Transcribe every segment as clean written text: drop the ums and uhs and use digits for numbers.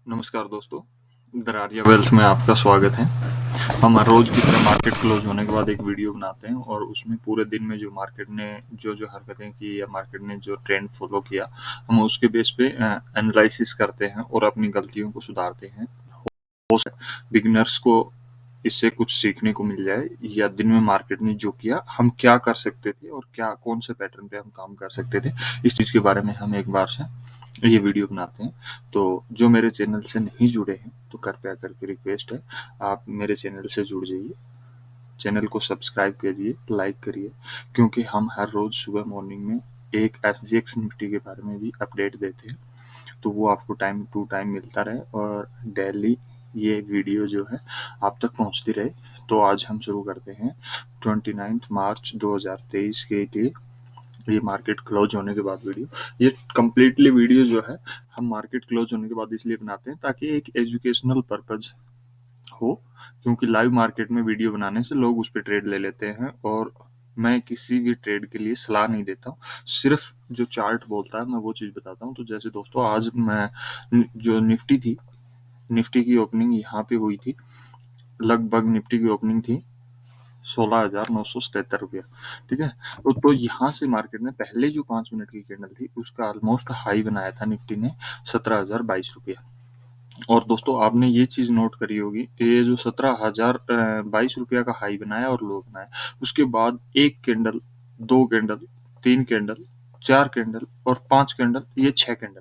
नमस्कार दोस्तों, दरारिया वेल्थ में आपका स्वागत है। हम हर रोज़ की तरह मार्केट क्लोज होने के बाद एक वीडियो बनाते हैं और उसमें पूरे दिन में जो मार्केट ने जो हरकतें की या मार्केट ने जो ट्रेंड फॉलो किया, हम उसके बेस पे एनालिसिस करते हैं और अपनी गलतियों को सुधारते हैं। हो सकता बिगिनर्स को इससे कुछ सीखने को मिल जाए या दिन में मार्केट ने जो किया, हम क्या कर सकते थे और क्या कौन से पैटर्न पे हम काम कर सकते थे, इस चीज़ के बारे में हम एक बार से ये वीडियो बनाते हैं। तो जो मेरे चैनल से नहीं जुड़े हैं तो कृपया करके रिक्वेस्ट है, आप मेरे चैनल से जुड़ जाइए, चैनल को सब्सक्राइब करिए, लाइक करिए, क्योंकि हम हर रोज़ सुबह मॉर्निंग में एक SGX निफ्टी के बारे में भी अपडेट देते हैं, तो वो आपको टाइम टू टाइम मिलता रहे और डेली ये वीडियो जो है आप तक पहुंचती रहे। तो आज हम शुरू करते हैं 29 मार्च 2023 के लिए ये मार्केट क्लोज होने के बाद वीडियो। ये कम्प्लीटली वीडियो जो है हम मार्केट क्लोज होने के बाद इसलिए बनाते हैं ताकि एक एजुकेशनल पर्पज हो, क्योंकि लाइव मार्केट में वीडियो बनाने से लोग उस पर ट्रेड ले लेते हैं और मैं किसी भी ट्रेड के लिए सलाह नहीं देता हूँ, सिर्फ जो चार्ट बोलता है मैं वो चीज़ बताता हूँ। तो जैसे दोस्तों, आज मैं जो निफ्टी थी, निफ्टी की ओपनिंग यहाँ पे हुई थी, लगभग निफ्टी की ओपनिंग थी 16,977 रुपया। ठीक है, तो यहाँ से मार्केट ने पहले जो 5 मिनट की कैंडल थी उसका ऑलमोस्ट हाई बनाया था निफ्टी ने 17,022 रुपया। और दोस्तों, आपने ये चीज नोट करी होगी कि ये जो 17,022 रुपया का हाई बनाया और लो बनाया, उसके बाद एक कैंडल, दो कैंडल, तीन कैंडल, चार कैंडल और पांच कैंडल, ये 6 कैंडल।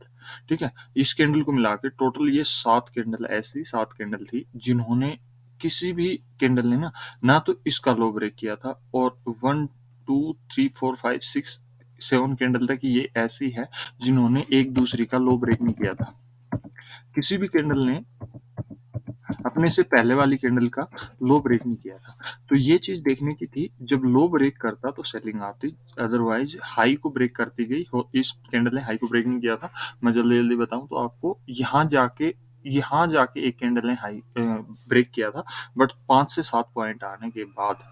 ठीक है, इस कैंडल को मिला के टोटल ये 7 कैंडल, ऐसी 7 कैंडल थी जिन्होंने किसी भी कैंडल ने ना तो इसका लो ब्रेक किया था, और 1 2 3 4 5 6 7 कैंडल तक ये ऐसी है जिन्होंने एक दूसरे का लो ब्रेक नहीं किया था। किसी भी कैंडल ने अपने से पहले वाली कैंडल का लो ब्रेक नहीं किया था। तो ये चीज देखने की थी, जब लो ब्रेक करता तो सेलिंग आती, अदरवाइज हाई को ब्रेक करती गई हो। इस कैंडल ने हाई को ब्रेक नहीं किया था। मैं जल्दी जल्दी बताऊं तो आपको, यहाँ जाके एक कैंडल ने हाई ब्रेक किया था, बट 5 से 7 पॉइंट आने के बाद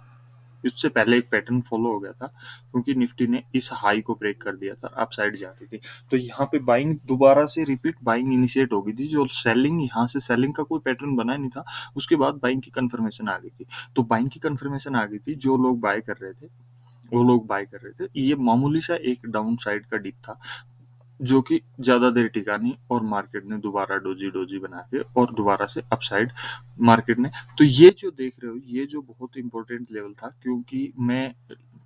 इससे पहले एक पैटर्न फॉलो हो गया था, क्योंकि निफ्टी ने इस हाई को ब्रेक कर दिया था, अप साइड जा रही थी। तो यहाँ पे बाइंग दोबारा से रिपीट बाइंग इनिशिएट हो गई थी, जो सेलिंग, यहाँ से सेलिंग का कोई पैटर्न बना नहीं था, उसके बाद बाइंग की कंफर्मेशन आ गई थी। तो बाइंग की कंफर्मेशन आ गई थी, जो लोग बाय कर रहे थे वो लोग बाय कर रहे थे। ये मामूली सा एक डाउन साइड का डिप था, जो कि ज्यादा देर टिका नहीं, और मार्केट ने दोबारा डोजी डोजी बना के और दोबारा से अपसाइड मार्केट ने। तो ये जो देख रहे हो, ये जो बहुत इंपॉर्टेंट लेवल था, क्योंकि मैं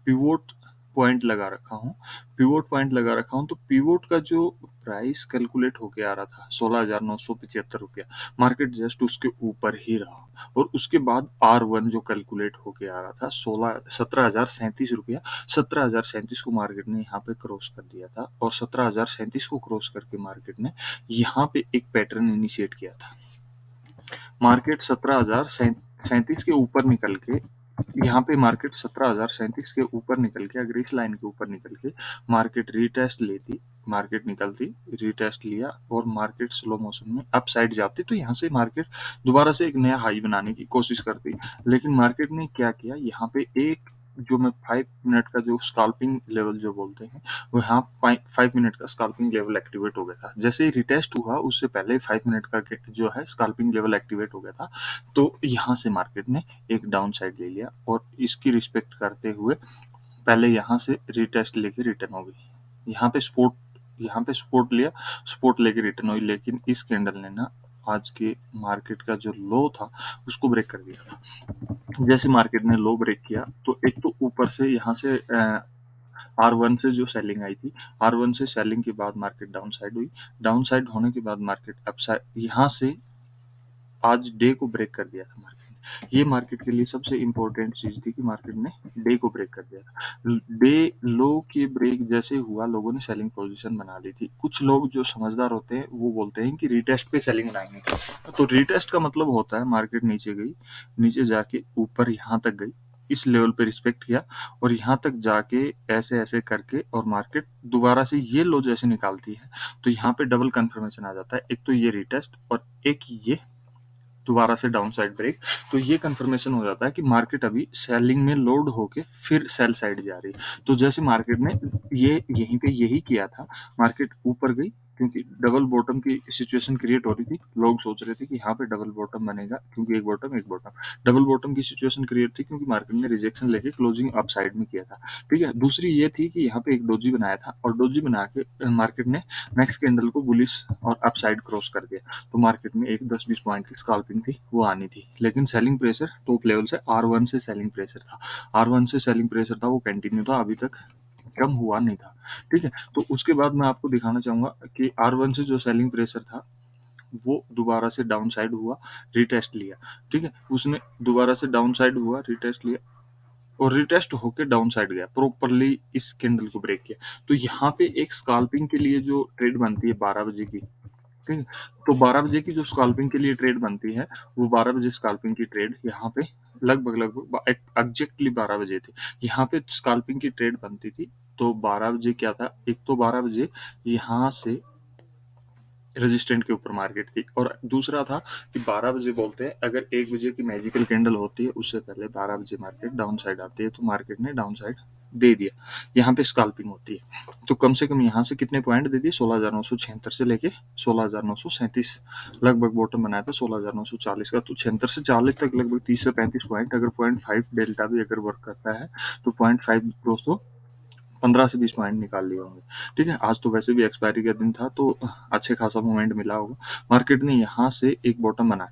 पिवोट पॉइंट लगा रखा हूँ, तो पिवोट का जो प्राइस कैलकुलेट होके आ रहा था 16,975 रुपया, मार्केट जस्ट उसके ऊपर ही रहा, और उसके बाद R1 जो कैलकुलेट होके आ रहा था 17,037 रुपया, 17,037 को मार्केट ने यहाँ पे क्रॉस कर दिया था, और 17,037 को क्रॉस करके मार्केट ने यहाँ पे एक पैटर्न इनिशिएट किया था। मार्केट 17,037 के ऊपर निकल के, यहाँ पे मार्केट 17,037 के ऊपर निकल के, अगर इस लाइन के ऊपर निकल के मार्केट रीटेस्ट लेती, मार्केट निकलती, रीटेस्ट लिया और मार्केट स्लो मोशन में अप साइड जाती, तो यहाँ से मार्केट दोबारा से एक नया हाई बनाने की कोशिश करती। लेकिन मार्केट ने क्या किया, यहाँ पे एक जो मैं 5 मिनट का जो स्काल्पिंग लेवल जो बोलते हैं, वो यहाँ 5 मिनट का स्काल्पिंग लेवल एक्टिवेट हो गया था। जैसे ही रिटेस्ट हुआ, उससे पहले 5 मिनट का जो है स्काल्पिंग लेवल एक्टिवेट हो गया था। तो यहाँ से मार्केट ने एक डाउन साइड ले लिया, और इसकी रिस्पेक्ट करते हुए पहले यहाँ से रिटेस्ट लेके रिटर्न हो गई। यहाँ पे सपोर्ट लिया, सपोर्ट लेके रिटर्न हुई, लेकिन इस कैंडल ने ना आज के मार्केट का जो लो था उसको ब्रेक कर दिया था। जैसे मार्केट ने लो ब्रेक किया, तो एक तो ऊपर से यहाँ से R1 से जो सेलिंग आई थी, R1 से सेलिंग के बाद मार्केट डाउन साइड हुई, डाउन साइड होने के बाद मार्केट अपसाइड, यहाँ से आज डे को ब्रेक कर दिया था मार्केट ने। ये मार्केट के लिए सबसे इम्पोर्टेंट चीज थी कि मार्केट ने डे को ब्रेक कर दिया था। डे लो के ब्रेक जैसे हुआ, लोगों ने सेलिंग पोजीशन बना ली थी। कुछ लोग जो समझदार होते हैं वो बोलते हैं कि रिटेस्ट पे सेलिंग बनाएंगे, तो रिटेस्ट का मतलब होता है मार्केट नीचे गई, नीचे जाके ऊपर यहाँ तक गई, इस लेवल पे रिस्पेक्ट किया, और यहाँ तक जाके ऐसे ऐसे करके, और मार्केट दोबारा से ये लो जैसे निकालती है, तो यहाँ पे डबल कंफर्मेशन आ जाता है, एक तो ये रिटेस्ट और एक ये दोबारा से डाउन साइड ब्रेक। तो ये कंफर्मेशन हो जाता है कि मार्केट अभी सेलिंग में लोड होके फिर सेल साइड जा रही है। तो जैसे मार्केट ने ये यहीं पे यही किया था, मार्केट ऊपर गई, क्योंकि डबल बॉटम की सिचुएशन क्रिएट हो रही थी। लोग सोच रहे थे कि यहाँ पे डबल बॉटम बनेगा, क्योंकि एक बॉटम एक बॉटम। डबल बॉटम की सिचुएशन क्रिएट थी क्योंकि मार्केट ने रिजेक्शन लेके क्लोजिंग अप साइड में किया था। ठीक है, दूसरी ये थी कि यहाँ पे एक डोजी बनाया था और डोजी बना के मार्केट ने नेक्स्ट कैंडल को बुलिश और अप साइड क्रॉस कर दिया, तो मार्केट में एक 10-20 पॉइंट की स्कैल्पिंग थी वो आनी थी। लेकिन सेलिंग प्रेशर टॉप लेवल से R1 से सेलिंग प्रेशर था, R1 से सेलिंग प्रेशर था, वो कंटिन्यू था, अभी तक कम हुआ नहीं था। ठीक है, तो उसके बाद मैं आपको दिखाना चाहूंगा कि R1 से जो सेलिंग प्रेशर था वो दोबारा से डाउन साइड हुआ, रिटेस्ट लिया। ठीक है, उसने दोबारा से डाउन साइड हुआ, रिटेस्ट लिया और रिटेस्ट होके डाउन साइड गया, प्रॉपरली इस कैंडल को ब्रेक किया। तो यहाँ पे एक स्कैल्पिंग के लिए जो ट्रेड बनती है 12 बजे की, ठीक है, तो 12 बजे की जो स्कैल्पिंग के लिए ट्रेड बनती है, वो 12 बजे स्कैल्पिंग की ट्रेड यहाँ पे लगभग एग्जैक्टली 12 बजे थी। यहाँ पे स्कैल्पिंग की ट्रेड बनती थी। तो 12 बजे क्या था, एक तो 12 बजे यहाँ से रेजिस्टेंट के ऊपर मार्केट थी, और दूसरा था कि 12 बजे बोलते हैं अगर 1 बजे की मैजिकल कैंडल होती है उससे पहले 12 बजे मार्केट डाउन साइड आती है, तो मार्केट ने डाउन साइड दे दिया, यहाँ पे स्कैल्पिंग होती है। तो कम से कम यहाँ से कितने पॉइंट दे दिए, 16,976 से लेके 16,937, लगभग बॉटम बनाया था 16,940 का। तो 76 से 40 तक लगभग 30 से 35 पॉइंट, अगर 0.5 डेल्टा भी अगर वर्क करता है तो 0.5 दोस्तों 15 से 20 पॉइंट निकाल लिए होंगे। ठीक है, आज तो वैसे भी एक्सपायरी का दिन था, तो अच्छे खासा मोमेंट मिला होगा। मार्केट ने यहाँ से एक बॉटम बना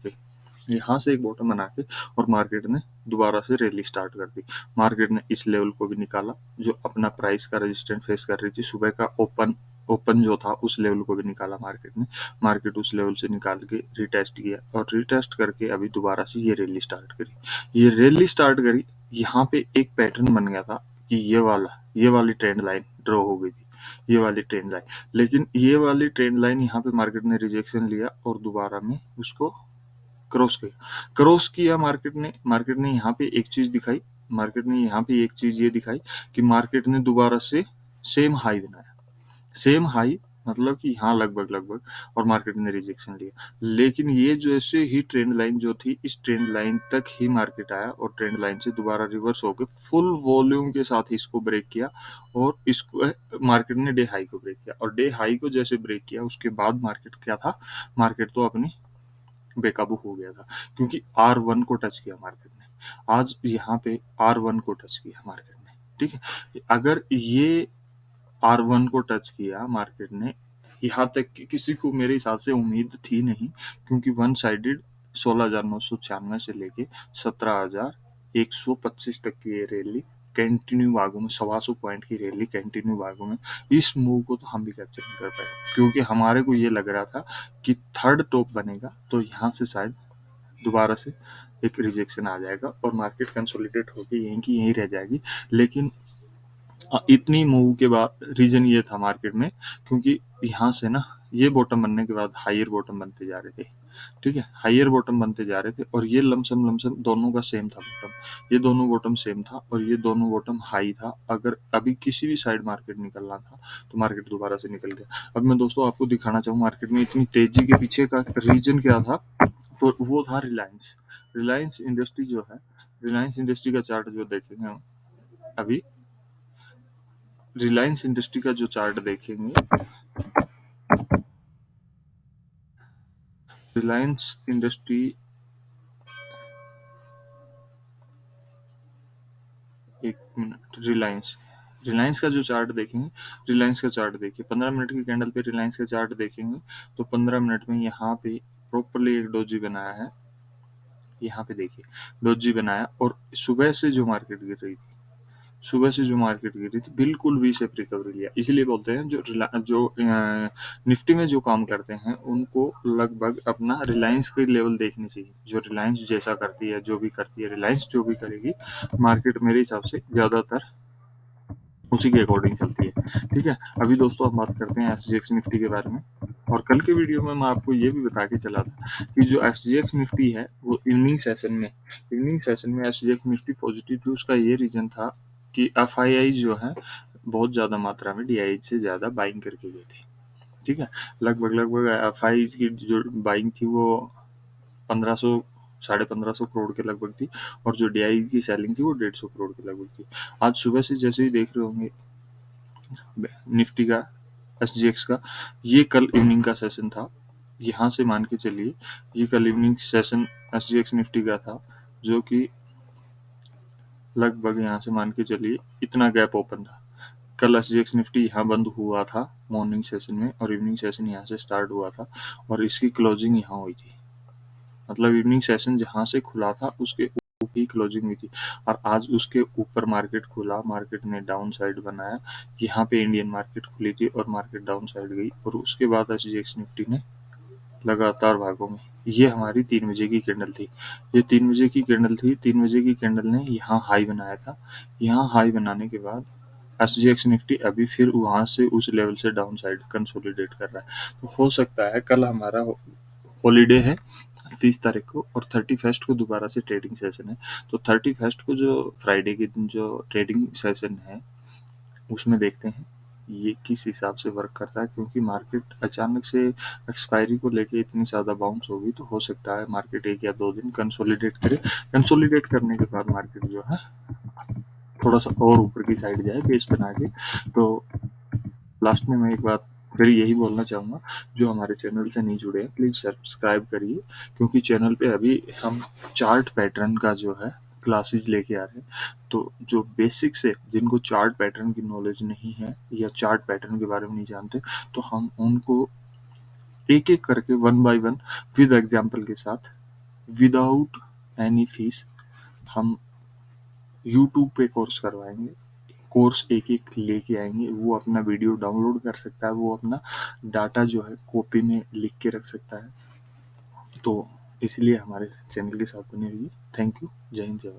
के और मार्केट ने दोबारा से रैली स्टार्ट कर दी। मार्केट ने इस लेवल को भी निकाला जो अपना प्राइस का रेजिस्टेंस फेस कर रही थी। सुबह का ओपन जो था उस लेवल को भी निकाला मार्केट ने। मार्केट उस लेवल से निकाल के रिटेस्ट किया और रिटेस्ट करके अभी दोबारा से ये रैली स्टार्ट करी। ये रैली स्टार्ट करी, यहाँ पे एक पैटर्न बन गया था कि ये वाली ट्रेंड लाइन ड्रॉ हो गई थी, ये वाली ट्रेंड लाइन। लेकिन ये वाली ट्रेंड लाइन यहाँ पे मार्केट ने रिजेक्शन लिया और दोबारा में उसको क्रॉस किया मार्केट ने यहाँ पे एक चीज दिखाई, मार्केट ने यहाँ पे एक चीज ये दिखाई कि मार्केट ने दोबारा से सेम हाई बनाया, सेम हाई मतलब कि यहाँ लगभग और मार्केट ने रिजेक्शन लिया। लेकिन ये जैसे ही ट्रेंड लाइन जो थी, इस ट्रेंड लाइन तक ही मार्केट आया और ट्रेंड लाइन से दोबारा रिवर्स होकर फुल वॉल्यूम के साथ इसको ब्रेक किया और इसको मार्केट ने डे हाई को ब्रेक किया। और डे हाई को जैसे ब्रेक किया उसके बाद मार्केट क्या था, मार्केट तो अपनी बेकाबू हो गया था, क्योंकि R1 को टच किया मार्केट ने। आज यहाँ पे R1 को टच किया मार्केट ने। ठीक है, अगर ये R1 को टच किया मार्केट ने, यहाँ तक कि किसी को मेरे हिसाब से उम्मीद थी नहीं, क्योंकि वन साइडेड 16,996 से लेके 17,125 तक की ये रैली कंटिन्यू भागों में, 125 पॉइंट की रैली कंटिन्यू भागों में, इस मूव को तो हम भी कैप्चर नहीं कर पाए, क्योंकि हमारे को ये लग रहा था कि थर्ड टॉप बनेगा तो यहाँ से शायद दोबारा से एक रिजेक्शन आ जाएगा और मार्केट कंसोलिडेट होकर यहीं की यहीं रह जाएगी। लेकिन इतनी मूव के बाद रीजन ये था मार्केट में, क्योंकि यहाँ से ना ये बॉटम बनने के बाद हायर बॉटम बनते जा रहे थे। ठीक है, हायर बॉटम बनते जा रहे थे और ये लमसम दोनों का सेम था बॉटम, ये दोनों बॉटम सेम था और ये दोनों बॉटम हाई था। अगर अभी किसी भी साइड मार्केट निकलना था तो मार्केट दोबारा से निकल गया। अब मैं दोस्तों आपको दिखाना चाहूँ मार्केट में इतनी तेजी के पीछे का रीजन क्या था, तो वो था रिलायंस इंडस्ट्री जो है, रिलायंस इंडस्ट्री का चार्ट जो देखेंगे हम अभी, रिलायंस इंडस्ट्री का जो चार्ट देखेंगे, रिलायंस इंडस्ट्री, एक मिनट, रिलायंस का जो चार्ट देखेंगे, रिलायंस का चार्ट देखिए 15 मिनट की कैंडल पे रिलायंस का चार्ट देखेंगे तो 15 मिनट में यहाँ पे प्रॉपरली एक डोजी बनाया है। यहाँ पे देखिए डोजी बनाया और सुबह से जो मार्केट गिर रही थी, सुबह से जो मार्केट गिरी थी बिल्कुल वी शेप रिकवरी लिया। इसीलिए बोलते हैं जो निफ्टी में जो काम करते हैं उनको लगभग अपना रिलायंस के लेवल देखने चाहिए। जो रिलायंस जैसा करती है, जो भी करती है रिलायंस, जो भी करेगी मार्केट मेरे हिसाब से ज़्यादातर उसी के अकॉर्डिंग चलती है। ठीक है, अभी दोस्तों हम बात करते हैं एसजीएक्स निफ्टी के बारे में। और कल के वीडियो में मैं आपको ये भी बता के चला था कि जो एसजीएक्स निफ्टी है वो इवनिंग सेशन में एसजीएक्स निफ्टी पॉजिटिव थी। उसका ये रीजन था कि एफआईआई जो है बहुत ज़्यादा मात्रा में डीआईएच से ज़्यादा बाइंग करके गई थी। ठीक है, लगभग एफआई की जो बाइंग थी वो 1500 1550 करोड़ के लगभग थी और जो डीआई की सेलिंग थी वो 150 करोड़ के लगभग थी। आज सुबह से जैसे ही देख रहे होंगे निफ्टी का SGX का। ये कल इवनिंग का सेशन था, यहाँ से मान के चलिए ये कल इवनिंग सेशन SGX निफ्टी का था, जो कि लगभग यहाँ से मान के चलिए इतना गैप ओपन था। कल SGX निफ्टी यहाँ बंद हुआ था मॉर्निंग सेशन में, और इवनिंग सेशन यहाँ से स्टार्ट हुआ था, और इसकी क्लोजिंग यहाँ हुई थी। मतलब इवनिंग सेशन जहाँ से खुला था उसके ऊपर ही क्लोजिंग हुई थी, और आज उसके ऊपर मार्केट खुला, मार्केट ने डाउन साइड बनाया। यहाँ पे इंडियन मार्केट खुली थी और मार्केट डाउन साइड गई, और उसके बाद SGX निफ्टी ने लगातार भागों में, ये हमारी 3 बजे की कैंडल थी, ये 3 बजे की कैंडल थी। 3 बजे की कैंडल ने यहाँ हाई बनाया था। यहाँ हाई बनाने के बाद SGX निफ्टी अभी फिर वहां से उस लेवल से डाउन साइड कंसोलिडेट कर रहा है। तो हो सकता है कल हमारा हॉलीडे है 30 तारीख को, और 31st को दोबारा से ट्रेडिंग सेशन है। तो 31st को जो फ्राइडे के दिन जो ट्रेडिंग सेशन है उसमें देखते हैं ये किस हिसाब से वर्क करता है, क्योंकि मार्केट अचानक से एक्सपायरी को लेके इतनी ज़्यादा बाउंस होगी, तो हो सकता है मार्केट 1 या 2 दिन कंसोलिडेट करे। कंसोलिडेट करने के बाद मार्केट जो है थोड़ा सा और ऊपर की साइड जाए बेस बना के। तो लास्ट में मैं एक बात फिर यही बोलना चाहूँगा, जो हमारे चैनल से नहीं जुड़े हैं प्लीज़ सब्सक्राइब करिए, क्योंकि चैनल पे अभी हम चार्ट पैटर्न का जो है क्लासेस लेके आ रहे हैं। तो जो बेसिक्स है, जिनको चार्ट पैटर्न की नॉलेज नहीं है या चार्ट पैटर्न के बारे में नहीं जानते, तो हम उनको एक एक करके 1 बाय 1 विद एग्जाम्पल के साथ विदाउट एनी फीस हम यूट्यूब पे कोर्स करवाएंगे। कोर्स एक एक लेके आएंगे, वो अपना वीडियो डाउनलोड कर सकता है, वो अपना डाटा जो है कॉपी में लिख के रख सकता है। तो इसलिए हमारे चैनल के साथ बने रहिए। Thank you. जय हिंद, जय भारत।